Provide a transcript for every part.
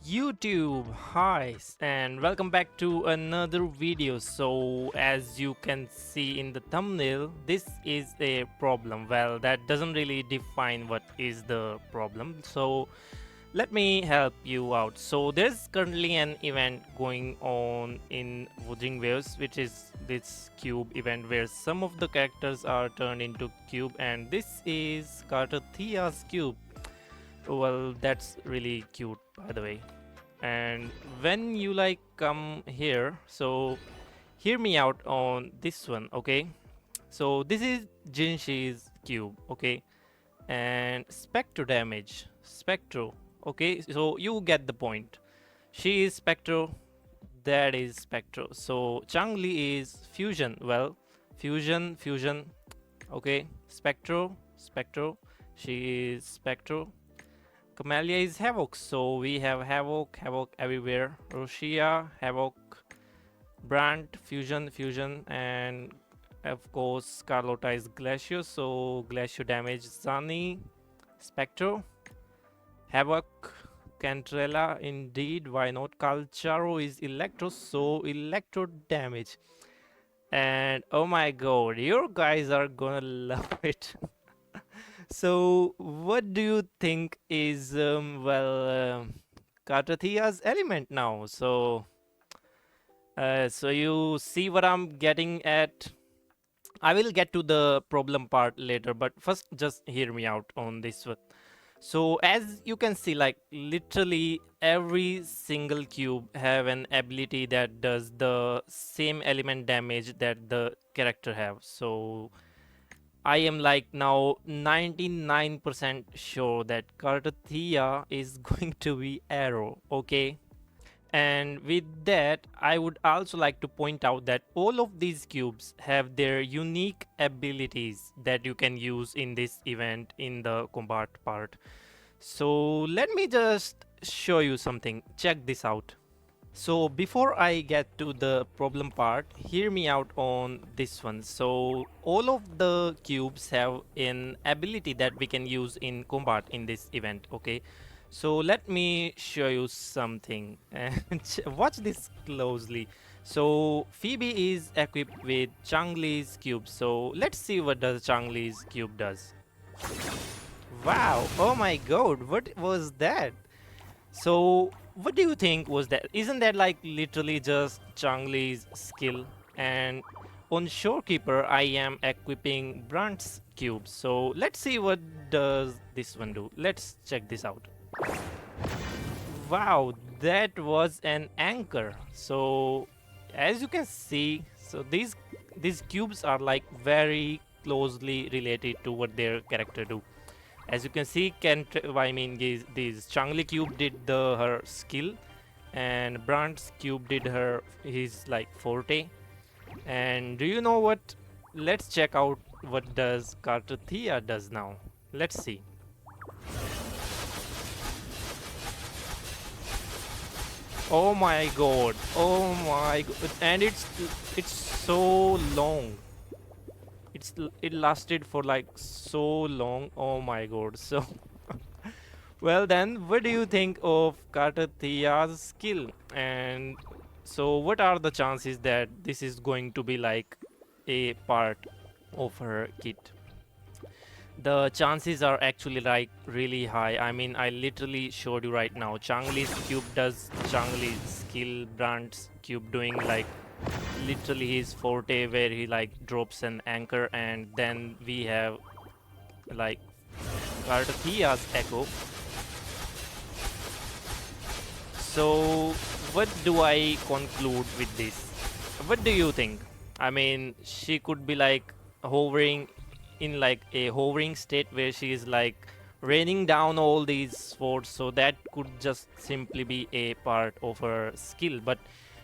YouTube, hi, and welcome back to another video. So as you can see in the thumbnail, this is a problem. Well, that doesn't really define what is the problem, so let me help you out. So there's currently an event going on in Wuthering Waves, which is this cube event where some of the characters are turned into cube, and this is Cartethiya's cube. Well, that's really cute, by the way. And when you like come here, so hear me out on this one, okay? So this is Jinshi's cube, okay? And spectro damage, spectro, okay? So you get the point. She is spectro, that is spectro. So Changli is fusion, well, fusion, okay? Spectro, she is spectro. Camellia is Havoc, so we have Havoc everywhere. Roshia, Havoc, Brand, Fusion, and of course Carlotta is Glacier, so Glacier damage. Zani, Spectro, Havoc, Cantrella, indeed, why not? Calcharo is Electro, so Electro damage. And oh my god, you guys are gonna love it. So, what do you think is Cartethiya's element now? So you see what I'm getting at. I will get to the problem part later, but first, just hear me out on this one. So, as you can see, like literally every single cube have an ability that does the same element damage that the character have. So I am like now 99% sure that Cartethiya is going to be Arrow, okay? And with that, I would also like to point out that all of these cubes have their unique abilities that you can use in this event in the combat part. So let me just show you something. Check this out. So before I get to the problem part, hear me out on this one. So all of the cubes have an ability that we can use in combat in this event, okay? So let me show you something and watch this closely. So Phoebe is equipped with Changli's cube. So let's see what does Changli's cube does. Wow, oh my god, what was that? So, what do you think was that? Isn't that like literally just Changli's skill? And on Shorekeeper, I am equipping Brandt's cube. So, let's see what does this one do. Let's check this out. Wow, that was an anchor. So, as you can see, so these cubes are like very closely related to what their character do. As you can see, this Changli cube did her skill, and Brandt's cube did his like forte. And do you know what? Let's check out what does Cartethiya does now. Let's see. Oh my god! Oh my god! And it's so long. It lasted for like so long. Oh my god! So. Well then, what do you think of Cartethiya's skill? And so what are the chances that this is going to be like a part of her kit? The chances are actually like really high. I mean, I literally showed you right now. Changli's cube does Changli's skill, Brandt's cube doing like literally his forte where he like drops an anchor, and then we have like Cartethiya's echo. So, what do I conclude with this? What do you think? I mean, she could be like hovering in like a hovering state where she is like raining down all these swords, so that could just simply be a part of her skill, but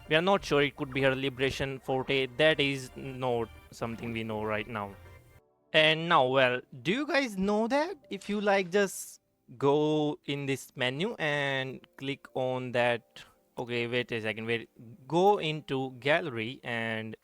we are not sure. It could be her liberation forte. That is not something we know right now. And now, well, do you guys know that if you like just go in this menu and click on that, okay, wait a second, wait, go into gallery and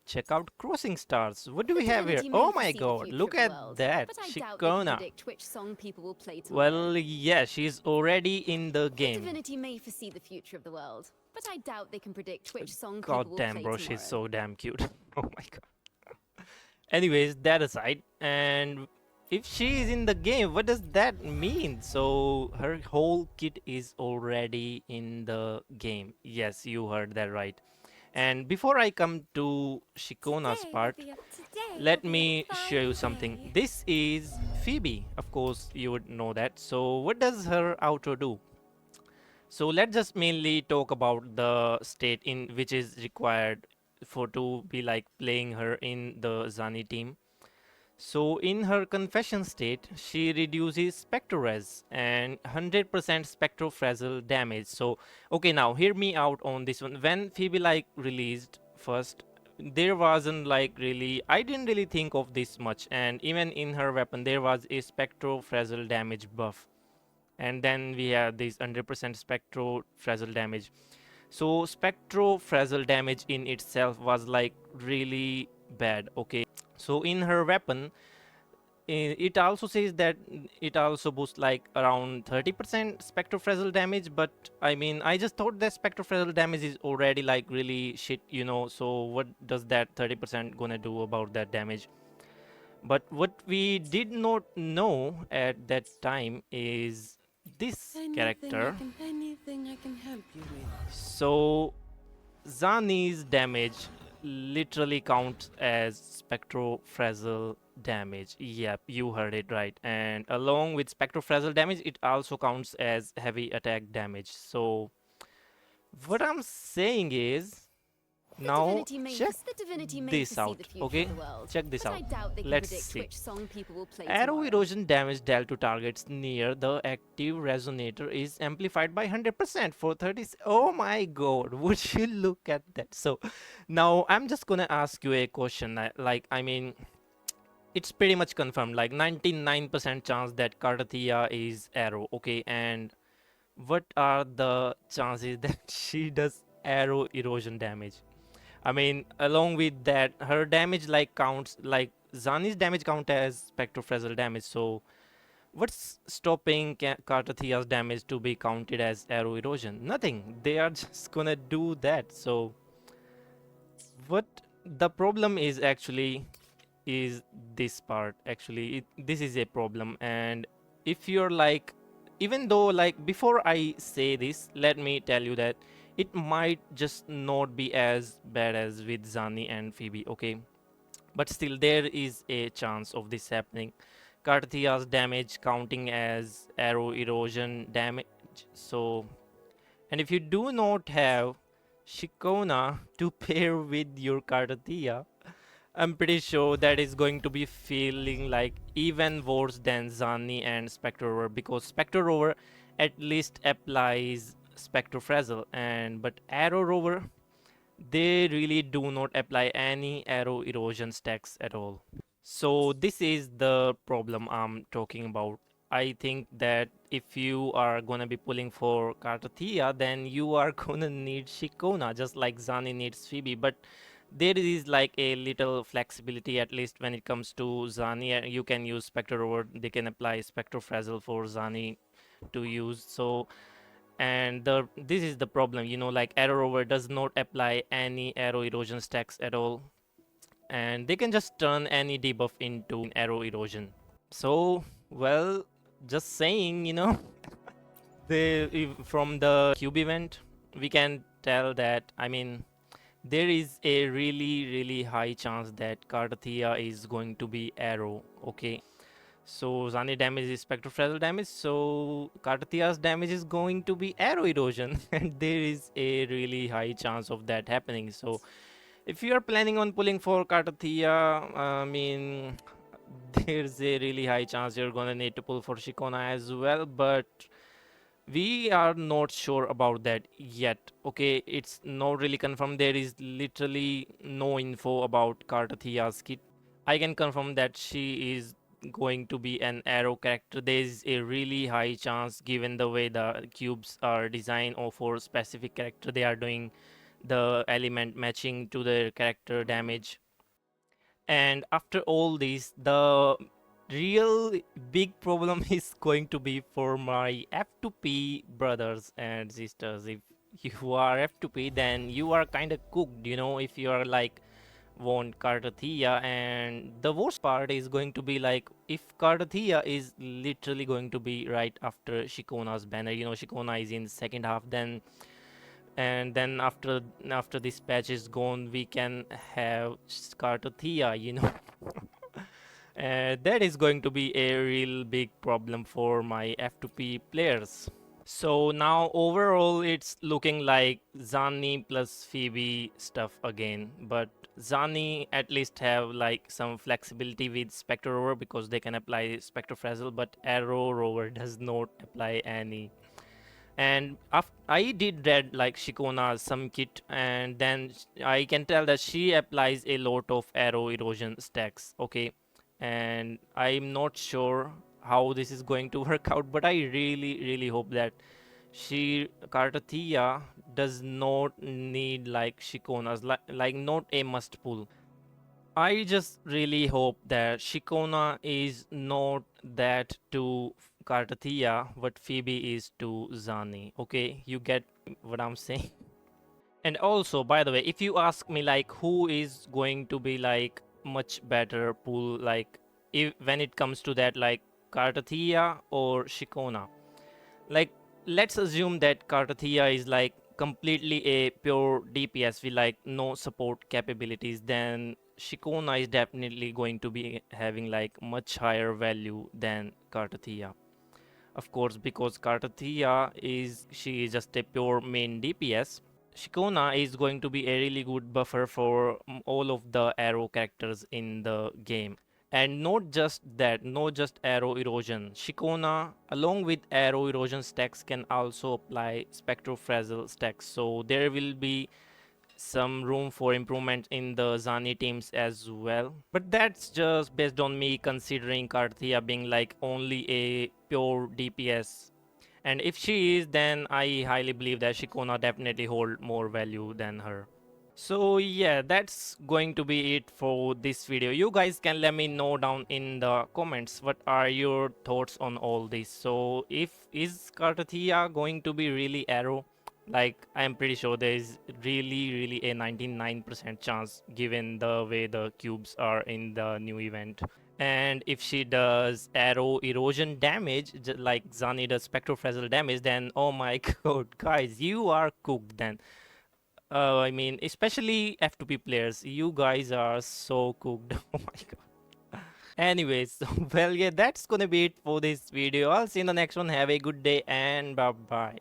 check out Crossing Stars. What do we The have here? divinity may Oh my foresee the god, future look of the at world, that. but I doubt they can Ciaccona. predict which song people will play tomorrow. Well, yeah, she's already in the The game. divinity may foresee the future of the world, but I doubt they can predict which song God people will damn, play bro, tomorrow. she's so damn cute. Oh my god. Anyways, that aside, and if she is in the game, what does that mean? So her whole kit is already in the game. Yes, you heard that right. And before I come to Shikona's part, let me show you something. This is Phoebe. Of course, you would know that. So what does her outro do? So let's just mainly talk about the state in which is required for to be like playing her in the Zani team. So in her confession state, she reduces spectrorez and 100% spectrofrazzle damage. So okay, now hear me out on this one. When Phoebe like released first, there wasn't like really, I didn't really think of this much, and even in her weapon there was a spectrofrazzle damage buff, and then we have this 100% spectrofrazzle damage. So spectrofrazzle damage in itself was like really bad. Okay, so in her weapon, it also says that it also boosts like around 30% spectrofrazzle damage, but I mean, I just thought that spectrofrazzle damage is already like really shit, you know, so what does that 30% gonna do about that damage? But what we did not know at that time is this character. Anything I can help you with. So Zani's damage literally counts as spectrofrazzle damage. Yep, you heard it right. And along with spectrofrazzle damage, it also counts as heavy attack damage. So what I'm saying is, now check this out. Okay, check this out. Let's see. Arrow erosion damage dealt to targets near the active resonator is amplified by 100% for 30. Oh my god, would you look at that? So now I'm just gonna ask you a question. Like, I mean, it's pretty much confirmed, like 99% chance that cartethiya is arrow. Okay, and what are the chances that she does arrow erosion damage? I mean, along with that, her damage like counts, like Zani's damage count as spectrofrazzle damage. So what's stopping Cartethiya's damage to be counted as arrow erosion? Nothing. They are just gonna do that. So what the problem is actually is this part. Actually, this is a problem. And if you're like, even though like before I say this, let me tell you that it might just not be as bad as with Zani and Phoebe, okay? But still, there is a chance of this happening. Carthia's damage counting as arrow erosion damage. So, and if you do not have Shikona to pair with your Carthia, I'm pretty sure that is going to be feeling like even worse than Zani and Spectre Rover, because Spectre Rover at least applies Spectrofrazzle, and but Arrow Rover, they really do not apply any arrow erosion stacks at all. So this is the problem I'm talking about. I think that if you are gonna be pulling for Cartothea, then you are gonna need Shikona, just like Zani needs Phoebe. But there is like a little flexibility, at least when it comes to Zani. You can use Spectre Rover, they can apply Spectrofrazzle for Zani to use. So, and this is the problem, you know, like Arrow Rover does not apply any arrow erosion stacks at all, and they can just turn any debuff into arrow erosion. So, well, just saying, you know, from the cube event, we can tell that, I mean, there is a really high chance that Cardathia is going to be arrow, okay? So Zani damage is spectrofrazzle damage, so Cardathia's damage is going to be arrow erosion, and there is a really high chance of that happening. So if you are planning on pulling for Cardathia, I mean, there's a really high chance you're gonna need to pull for Shikona as well, but we are not sure about that yet. Okay, it's not really confirmed. There is literally no info about Cardathia's kit. I can confirm that she is going to be an arrow character. There is a really high chance, given the way the cubes are designed or for specific character they are doing the element matching to their character damage. And after all this, the real big problem is going to be for my F2P brothers and sisters. If you are F2P, then you are kind of cooked, you know, if you are like want cartethiya. And the worst part is going to be like if cartethiya is literally going to be right after Shikona's banner, you know, Shikona is in second half, then and then after this patch is gone, we can have cartethiya, you know. That is going to be a real big problem for my F2P players. So now overall it's looking like Zani plus Phoebe stuff again, but Zani at least have like some flexibility with Spectre Rover because they can apply Spectre Frazzle, but Arrow Rover does not apply any. And I did read like Shikona's some kit, and then I can tell that she applies a lot of arrow erosion stacks. Okay, and I'm not sure how this is going to work out, but I really hope that she cartethiya does not need like Shikona's, like not a must pull. I just really hope that Shikona is not that to Cartethiya what Phoebe is to Zani. Okay, you get what I'm saying? And also, by the way, if you ask me like who is going to be like much better pull, like if when it comes to that, like Cartethiya or Shikona, like let's assume that cartethiya is like completely a pure DPS with like no support capabilities, then Shikona is definitely going to be having like much higher value than cartethiya, of course, because cartethiya is she is just a pure main DPS. Shikona is going to be a really good buffer for all of the arrow characters in the game. And not just that, not just arrow erosion. Shikona, along with arrow erosion stacks, can also apply spectrophrasal stacks. So there will be some room for improvement in the Zani teams as well. But that's just based on me considering Karthia being like only a pure DPS. And if she is, then I highly believe that Shikona definitely hold more value than her. So yeah, that's going to be it for this video. You guys can let me know down in the comments what are your thoughts on all this. So if is Cartethiya going to be really arrow? Like I'm pretty sure there is really a 99% chance given the way the cubes are in the new event. And if she does arrow erosion damage, like Zani does spectrophrasal damage, then oh my god, guys, you are cooked then. I mean, especially F2P players, you guys are so cooked. Oh my god. Anyways, so, well, yeah, that's gonna be it for this video. I'll see you in the next one. Have a good day and bye bye.